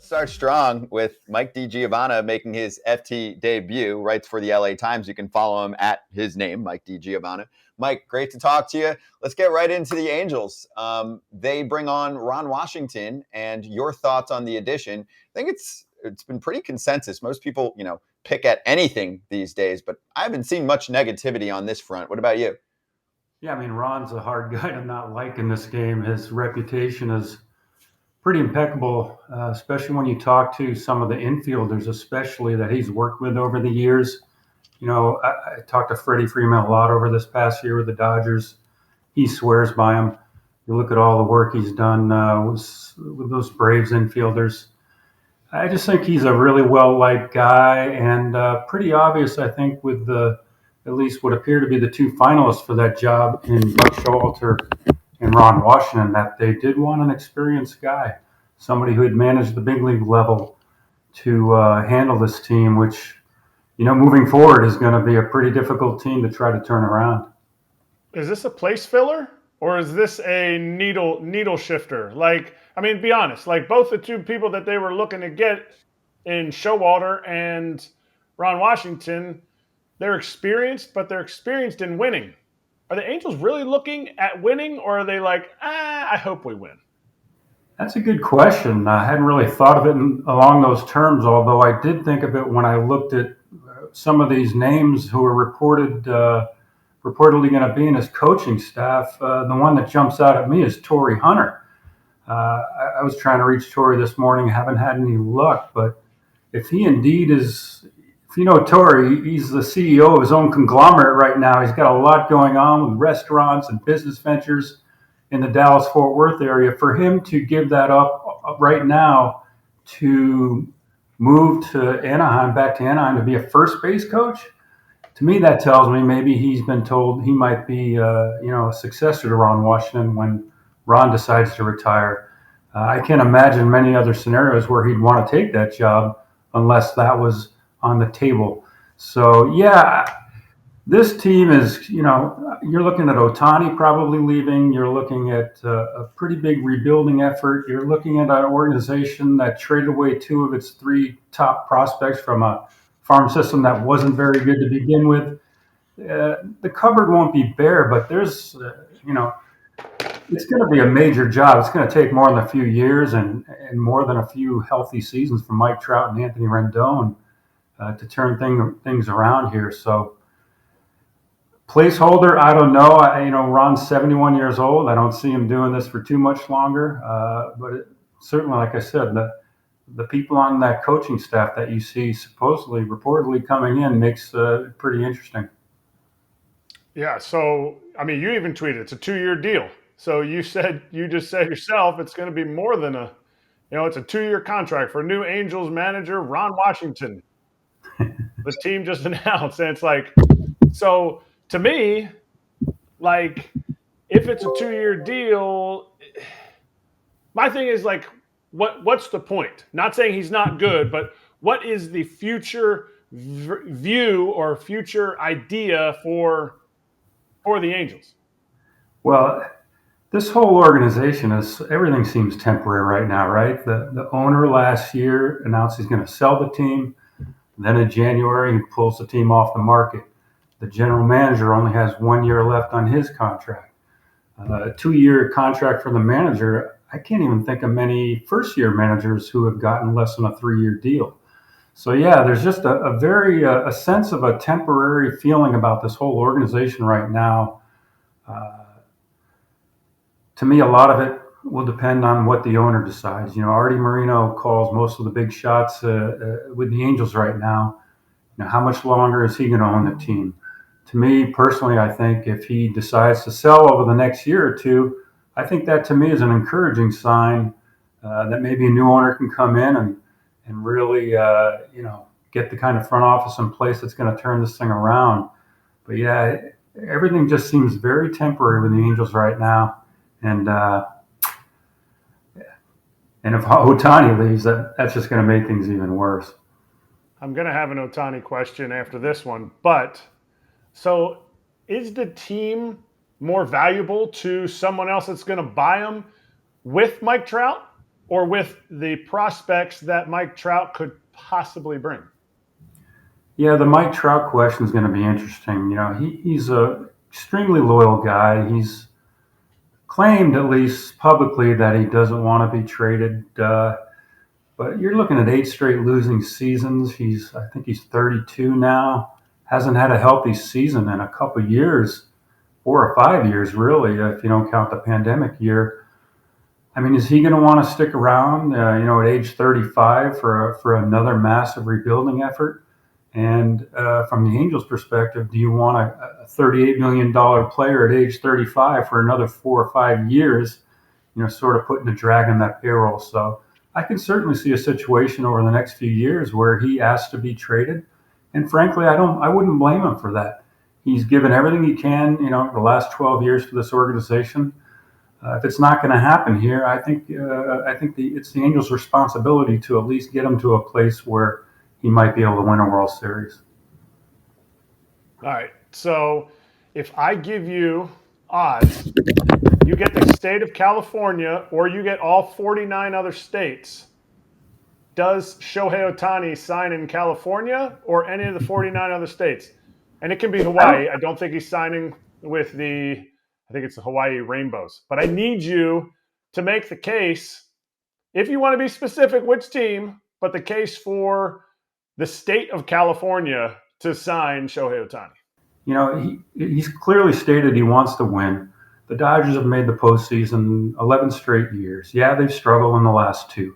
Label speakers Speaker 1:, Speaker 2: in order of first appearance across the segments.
Speaker 1: Start strong with Mike DiGiovanna making his FT debut. Writes for the LA Times. You can follow him at his name, Mike DiGiovanna. Mike, great to talk to you. Let's get right into the Angels. They bring on Ron Washington, and your thoughts on the addition. I think it's been pretty consensus. Most people, pick at anything these days, but I haven't seen much negativity on this front. What about you?
Speaker 2: Yeah, I mean, Ron's a hard guy to not like in this game. His reputation is pretty impeccable, especially when you talk to some of the infielders, especially that he's worked with over the years. I talked to Freddie Freeman a lot over this past year with the Dodgers. He swears by him. You look at all the work he's done with those Braves infielders. I just think he's a really well-liked guy, and pretty obvious, I think, with at least what appear to be the two finalists for that job in Buck Showalter and Ron Washington, that they did want an experienced guy, somebody who had managed the big league level to handle this team, which, moving forward is going to be a pretty difficult team to try to turn around.
Speaker 3: Is this a place filler or is this a needle shifter? Be honest, both the two people that they were looking to get in Showalter and Ron Washington, they're experienced, but they're experienced in winning. Are the Angels really looking at winning, or are they I hope we win?
Speaker 2: That's a good question. I hadn't really thought of it along those terms, although I did think of it when I looked at some of these names who are reportedly going to be in his coaching staff. The one that jumps out at me is Torrey Hunter. I was trying to reach Torrey this morning, haven't had any luck, but if he indeed is, if you know Torrey, he's the CEO of his own conglomerate right now. He's got a lot going on with restaurants and business ventures in the Dallas-Fort Worth area. For him to give that up right now to move to Anaheim, back to Anaheim to be a first base coach, to me that tells me maybe he's been told he might be a successor to Ron Washington when Ron decides to retire. I can't imagine many other scenarios where he'd want to take that job unless that was on the table. So, yeah, this team is, you're looking at Ohtani probably leaving. You're looking at a pretty big rebuilding effort. You're looking at an organization that traded away two of its three top prospects from a farm system that wasn't very good to begin with. The cupboard won't be bare, but there's, it's going to be a major job. It's going to take more than a few years and more than a few healthy seasons for Mike Trout and Anthony Rendon to turn things around here. So placeholder, I don't know. Ron's 71 years old. I don't see him doing this for too much longer. But certainly, like I said, the people on that coaching staff that you see reportedly coming in makes it pretty interesting.
Speaker 3: Yeah. So, you even tweeted it's a 2-year deal. So you just said yourself, it's going to be more than it's a 2-year contract for new Angels manager, Ron Washington. The team just announced, and it's so to me, if it's a 2-year deal, my thing is what's the point? Not saying he's not good, but what is the future view or future idea for the Angels?
Speaker 2: Well, this whole organization everything seems temporary right now, right? The owner last year announced he's going to sell the team. Then in January, he pulls the team off the market. The general manager only has 1 year left on his contract. A 2-year contract for the manager. I can't even think of many first-year managers who have gotten less than a 3-year deal. So yeah, there's just a sense of a temporary feeling about this whole organization right now. To me, a lot of it will depend on what the owner decides. Artie Moreno calls most of the big shots with the Angels right now. How much longer is he going to own the team? To me, personally, I think if he decides to sell over the next year or two, I think that to me is an encouraging sign that maybe a new owner can come in and really, get the kind of front office in place that's going to turn this thing around. But yeah, everything just seems very temporary with the Angels right now. And if Ohtani leaves, that's just going to make things even worse.
Speaker 3: I'm going to have an Ohtani question after this one. But so is the team more valuable to someone else that's going to buy them with Mike Trout? or with the prospects that Mike Trout could possibly bring?
Speaker 2: Yeah, the Mike Trout question is going to be interesting. He's a extremely loyal guy. He's claimed, at least publicly, that he doesn't want to be traded. But you're looking at 8 straight losing seasons. I think he's 32 now. Hasn't had a healthy season in a couple of years, 4 or 5 years, really, if you don't count the pandemic year. I mean, is he going to want to stick around, at age 35 for another massive rebuilding effort? And from the Angels' perspective, do you want a $38 million player at age 35 for another 4 or 5 years, sort of putting a drag on that payroll? So I can certainly see a situation over the next few years where he asks to be traded. And frankly, I wouldn't blame him for that. He's given everything he can, the last 12 years to this organization. If it's not going to happen here, I think it's the Angels' responsibility to at least get him to a place where he might be able to win a World Series.
Speaker 3: All right. So if I give you odds, you get the state of California or you get all 49 other states. Does Shohei Ohtani sign in California or any of the 49 other states? And it can be Hawaii. I don't think he's signing with I think it's the Hawaii Rainbows. But I need you to make the case, if you want to be specific, which team, but the case for the state of California to sign Shohei Ohtani.
Speaker 2: He's clearly stated he wants to win. The Dodgers have made the postseason 11 straight years. Yeah, they've struggled in the last 2,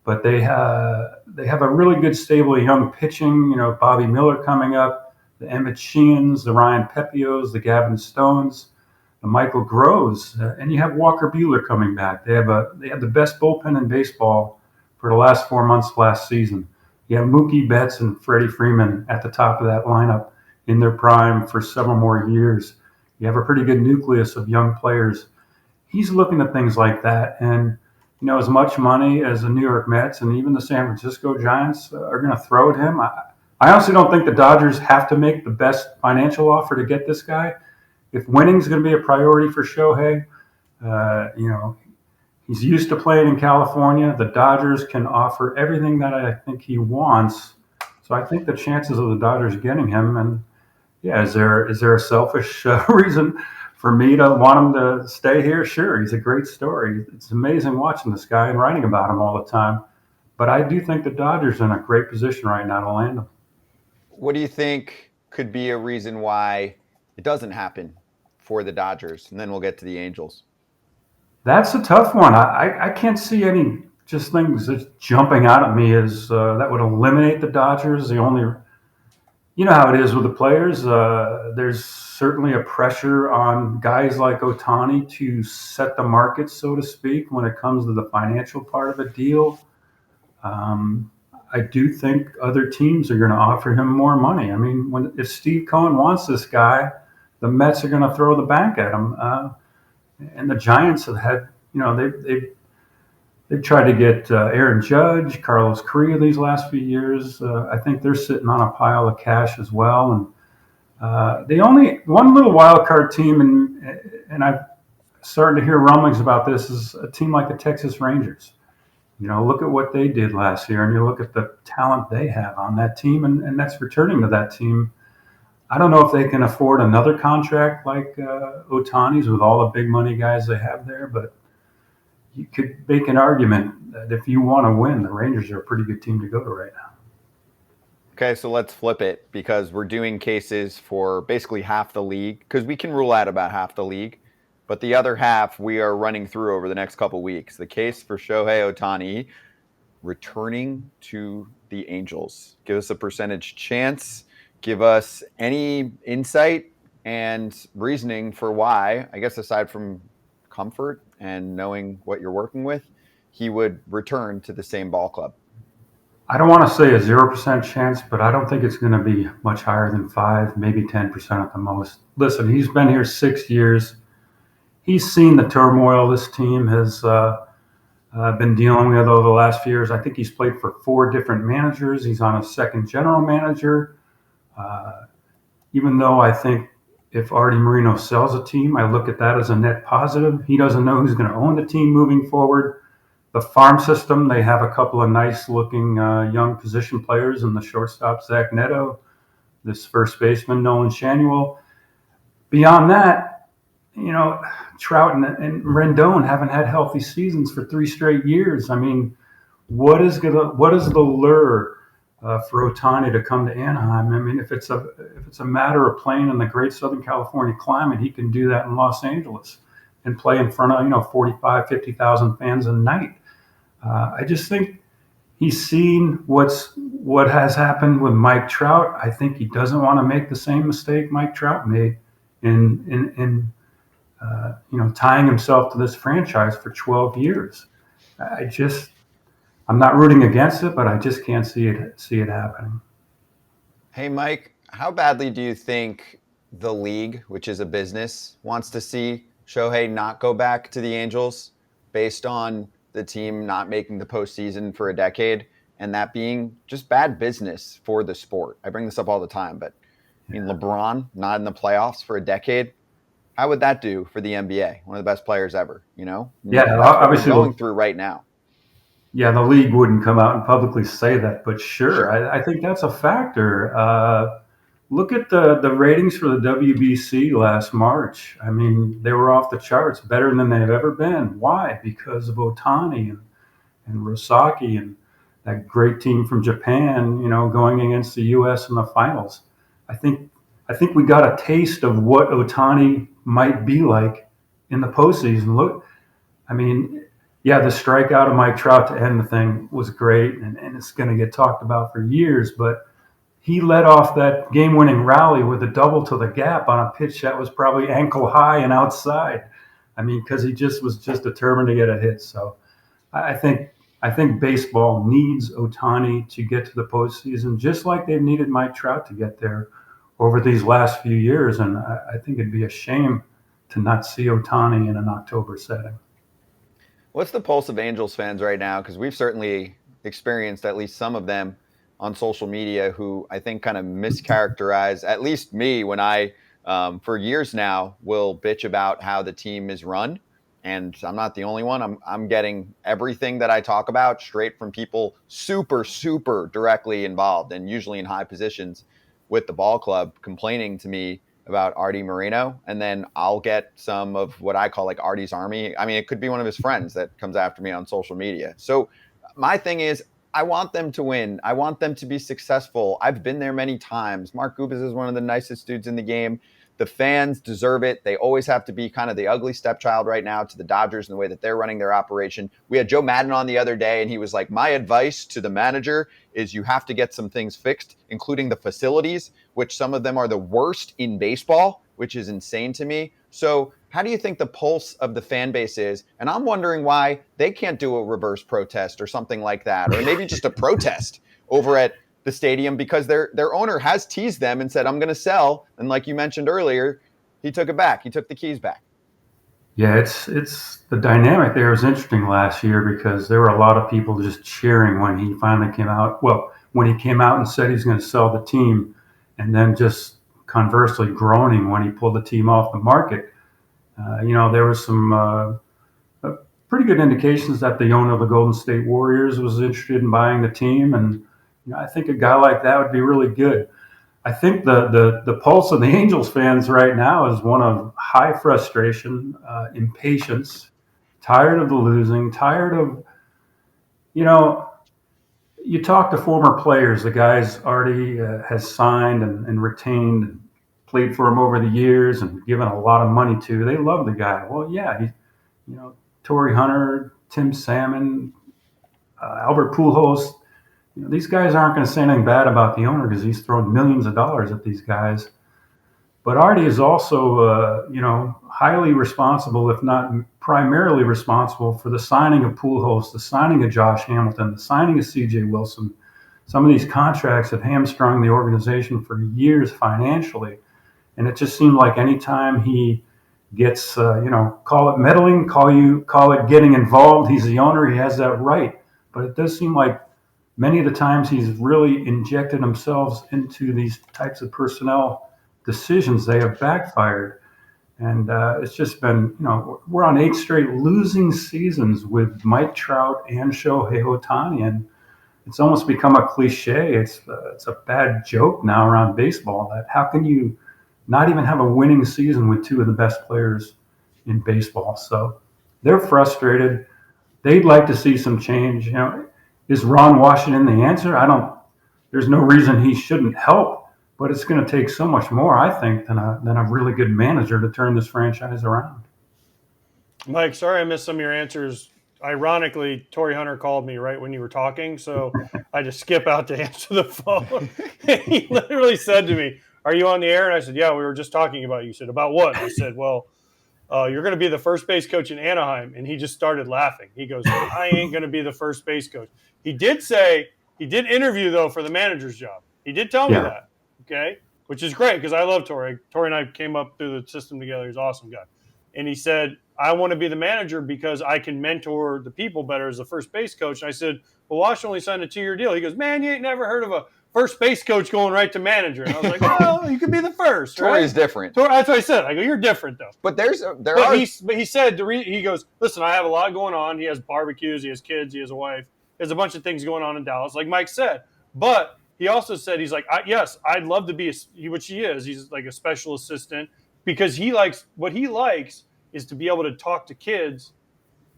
Speaker 2: but they have a really good stable of young pitching. Bobby Miller coming up, the Emmett Sheehan's, the Ryan Pepios, the Gavin Stones, the Michael Groves, and you have Walker Buehler coming back. They have the best bullpen in baseball for the last 4 months last season. You have Mookie Betts and Freddie Freeman at the top of that lineup in their prime for several more years. You have a pretty good nucleus of young players. He's looking at things like that. And, as much money as the New York Mets and even the San Francisco Giants are going to throw at him, I honestly don't think the Dodgers have to make the best financial offer to get this guy. If winning is going to be a priority for Shohei, he's used to playing in California. The Dodgers can offer everything that I think he wants. So I think the chances of the Dodgers getting him, and yeah, is there a selfish reason for me to want him to stay here? Sure, he's a great story. It's amazing watching this guy and writing about him all the time. But I do think the Dodgers are in a great position right now to land him.
Speaker 1: What do you think could be a reason why it doesn't happen for the Dodgers? And then we'll get to the Angels.
Speaker 2: That's a tough one. I can't see any just things that's jumping out at me as that would eliminate the Dodgers. You know how it is with the players. There's certainly a pressure on guys like Ohtani to set the market, so to speak, when it comes to the financial part of a deal. I do think other teams are going to offer him more money. I mean, if Steve Cohen wants this guy, the Mets are going to throw the bank at him. And the Giants have had, they've tried to get Aaron Judge, Carlos Correa these last few years. I think they're sitting on a pile of cash as well. And the only one little wild card team, and I've started to hear rumblings about this, is a team like the Texas Rangers. Look at what they did last year, and you look at the talent they have on that team, and that's returning to that team. I don't know if they can afford another contract like Ohtani's with all the big money guys they have there, but you could make an argument that if you want to win, the Rangers are a pretty good team to go to right now.
Speaker 1: Okay, so let's flip it because we're doing cases for basically half the league because we can rule out about half the league, but the other half we are running through over the next couple weeks. The case for Shohei Ohtani returning to the Angels. Give us a percentage chance. Give us any insight and reasoning for why, I guess aside from comfort and knowing what you're working with, he would return to the same ball club.
Speaker 2: I don't want to say a 0% chance, but I don't think it's going to be much higher than 5, maybe 10% at the most. Listen, he's been here 6 years. He's seen the turmoil this team has been dealing with over the last few years. I think he's played for 4 different managers. He's on a second general manager. Even though I think if Artie Moreno sells a team, I look at that as a net positive. He doesn't know who's going to own the team moving forward. the farm system, they have a couple of nice looking young position players in the shortstop, Zach Neto, this first baseman, Nolan Shanuel. Beyond that, Trout and Rendon haven't had healthy seasons for 3 straight years. I mean, what is the lure for Ohtani to come to Anaheim? I mean, if it's a matter of playing in the great Southern California climate, he can do that in Los Angeles and play in front of 45, 50,000 fans a night. I just think he's seen what has happened with Mike Trout. I think he doesn't want to make the same mistake Mike Trout made in tying himself to this franchise for 12 years. I'm not rooting against it, but I just can't see it happening.
Speaker 1: Hey, Mike, how badly do you think the league, which is a business, wants to see Shohei not go back to the Angels based on the team not making the postseason for a decade and that being just bad business for the sport? I bring this up all the time, but I mean, LeBron not in the playoffs for a decade. How would that do for the NBA? One of the best players ever,
Speaker 2: Yeah,
Speaker 1: that's
Speaker 2: obviously
Speaker 1: what we're going through right now.
Speaker 2: Yeah, the league wouldn't come out and publicly say that, but sure. I think that's a factor. Look at the ratings for the WBC last March. I mean, they were off the charts, better than they've ever been. Why? Because of Ohtani and Rosaki and that great team from Japan, going against the U.S. in the finals. I think we got a taste of what Ohtani might be like in the postseason. Look, I mean, yeah, the strikeout of Mike Trout to end the thing was great, and it's going to get talked about for years. But he led off that game-winning rally with a double to the gap on a pitch that was probably ankle high and outside. I mean, because he was determined to get a hit. So I think baseball needs Ohtani to get to the postseason, just like they've needed Mike Trout to get there over these last few years. And I think it'd be a shame to not see Ohtani in an October setting.
Speaker 1: What's the pulse of Angels fans right now? Because we've certainly experienced at least some of them on social media who I think kind of mischaracterize, at least me, when I, for years now, will bitch about how the team is run. And I'm not the only one. I'm getting everything that I talk about straight from people super, super directly involved and usually in high positions with the ball club complaining to me about Artie Moreno, and then I'll get some of what I call like Artie's army. I mean, it could be one of his friends that comes after me on social media. So my thing is, I want them to win. I want them to be successful. I've been there many times. Mark Gubas is one of the nicest dudes in the game. The fans deserve it. They always have to be kind of the ugly stepchild right now to the Dodgers in the way that they're running their operation. We had Joe Madden on the other day, and he was like, my advice to the manager is you have to get some things fixed, including the facilities, which some of them are the worst in baseball, which is insane to me. So how do you think the pulse of the fan base is? And I'm wondering why they can't do a reverse protest or something like that, or maybe just a protest over at the stadium, because their owner has teased them and said, I'm going to sell. And like you mentioned earlier, he took it back. He took the keys back.
Speaker 2: Yeah, it's the dynamic there was interesting last year because there were a lot of people just cheering when he finally came out. Well, when he came out and said he's going to sell the team, and then just conversely groaning when he pulled the team off the market. There was some pretty good indications that the owner of the Golden State Warriors was interested in buying the team, and I think a guy like that would be really good. I think the pulse of the Angels fans right now is one of high frustration, impatience, tired of the losing, tired of, you talk to former players, the guys Artie has signed and retained, and played for him over the years and given a lot of money to. They love the guy. Well, yeah, Torrey Hunter, Tim Salmon, Albert Pujols. These guys aren't going to say anything bad about the owner because he's thrown millions of dollars at these guys. But Artie is also, highly responsible, if not primarily responsible, for the signing of Pujols, the signing of Josh Hamilton, the signing of C.J. Wilson. Some of these contracts have hamstrung the organization for years financially. And it just seemed like anytime he gets, call it meddling, call it getting involved, he's the owner, he has that right. But it does seem like many of the times he's really injected himself into these types of personnel decisions. They have backfired. And it's just been, we're on 8 straight losing seasons with Mike Trout and Shohei Ohtani, and it's almost become a cliche. It's a bad joke now around baseball that how can you not even have a winning season with two of the best players in baseball? So they're frustrated. They'd like to see some change. Is Ron Washington the answer? There's no reason he shouldn't help, but it's going to take so much more, I think, than a really good manager to turn this franchise around.
Speaker 4: Mike, sorry I missed some of your answers. Ironically, Torrey Hunter called me right when you were talking, so I just skip out to answer the phone. He literally said to me, "Are you on the air?" And I said, "Yeah, we were just talking about you." He said, "About what?" And I said, "Well, you're going to be the first base coach in Anaheim." And he just started laughing. He goes, "I ain't going to be the first base coach." He did interview, though, for the manager's job. He did tell me that, okay, which is great because I love Torrey. Torrey and I came up through the system together. He's an awesome guy. And he said, "I want to be the manager because I can mentor the people better as a first base coach." And I said, "Well, Washington only signed a 2-year deal." He goes, "Man, you ain't never heard of a first base coach going right to manager." And I was like, "Well, you could be the first." Right?
Speaker 1: Torrey's different.
Speaker 4: That's what I said. I go, "You're different, though."
Speaker 1: But
Speaker 4: he said, he goes, "Listen, I have a lot going on." He has barbecues, he has kids, he has a wife. There's a bunch of things going on in Dallas, like Mike said. But he also said, he's like, yes, I'd love to be, which he is. He's like a special assistant because what he likes is to be able to talk to kids,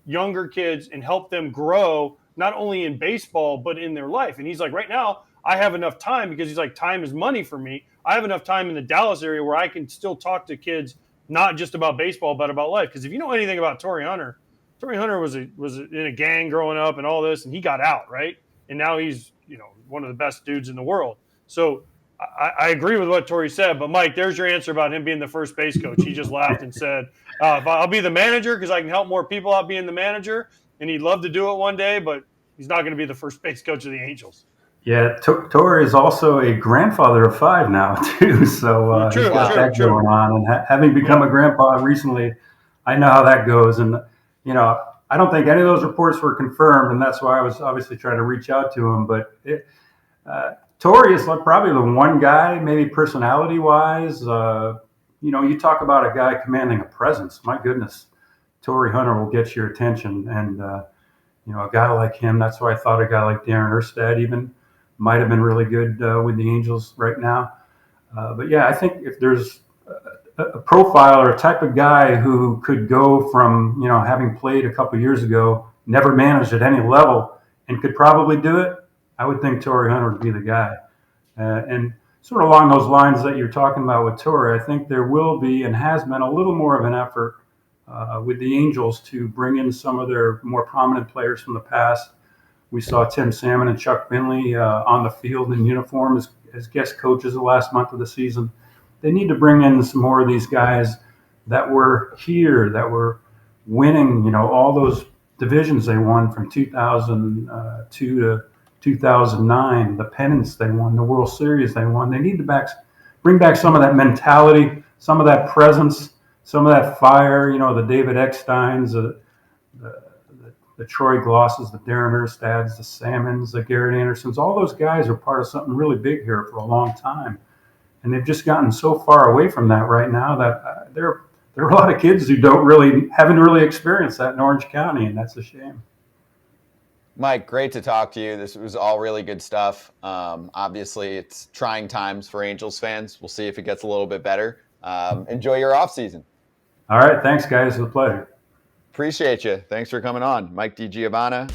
Speaker 4: younger kids, and help them grow, not only in baseball, but in their life. And he's like, right now, I have enough time because he's like, time is money for me. I have enough time in the Dallas area where I can still talk to kids, not just about baseball, but about life. Because if you know anything about Torrey Hunter was in a gang growing up and all this, and he got out, right? And now he's, one of the best dudes in the world. So I agree with what Torrey said, but Mike, there's your answer about him being the first base coach. He just laughed and said, I'll be the manager because I can help more people out being the manager, and he'd love to do it one day, but he's not going to be the first base coach of the Angels.
Speaker 2: Yeah, Torrey is also a grandfather of 5 now, too, so he's got that going on. And having become a grandpa recently, I know how that goes. And, I don't think any of those reports were confirmed, and that's why I was obviously trying to reach out to him. But Torrey is probably the one guy, maybe personality-wise. You talk about a guy commanding a presence. My goodness, Torrey Hunter will get your attention. And, a guy like him, that's why I thought a guy like Darren Erstad even might have been really good with the Angels right now. But, yeah, I think if there's a profile or a type of guy who could go from, having played a couple years ago, never managed at any level, and could probably do it, I would think Torrey Hunter would be the guy. And sort of along those lines that you're talking about with Torrey, I think there will be and has been a little more of an effort with the Angels to bring in some of their more prominent players from the past. We saw Tim Salmon and Chuck Finley on the field in uniform as guest coaches the last month of the season. They need to bring in some more of these guys that were here, that were winning, all those divisions they won from 2002 to 2009, the pennants they won, the World Series they won. They need to bring back some of that mentality, some of that presence, some of that fire, the David Ecksteins, the Troy Glosses, the Darren Erstads, the Salmons, the Garrett Andersons. All those guys are part of something really big here for a long time. And they've just gotten so far away from that right now that there are a lot of kids who haven't really experienced that in Orange County, and that's a shame.
Speaker 1: Mike, great to talk to you. This was all really good stuff. Obviously, it's trying times for Angels fans. We'll see if it gets a little bit better. Enjoy your off season.
Speaker 2: All right. Thanks, guys. It was a pleasure.
Speaker 1: Appreciate you. Thanks for coming on. Mike DiGiovanna,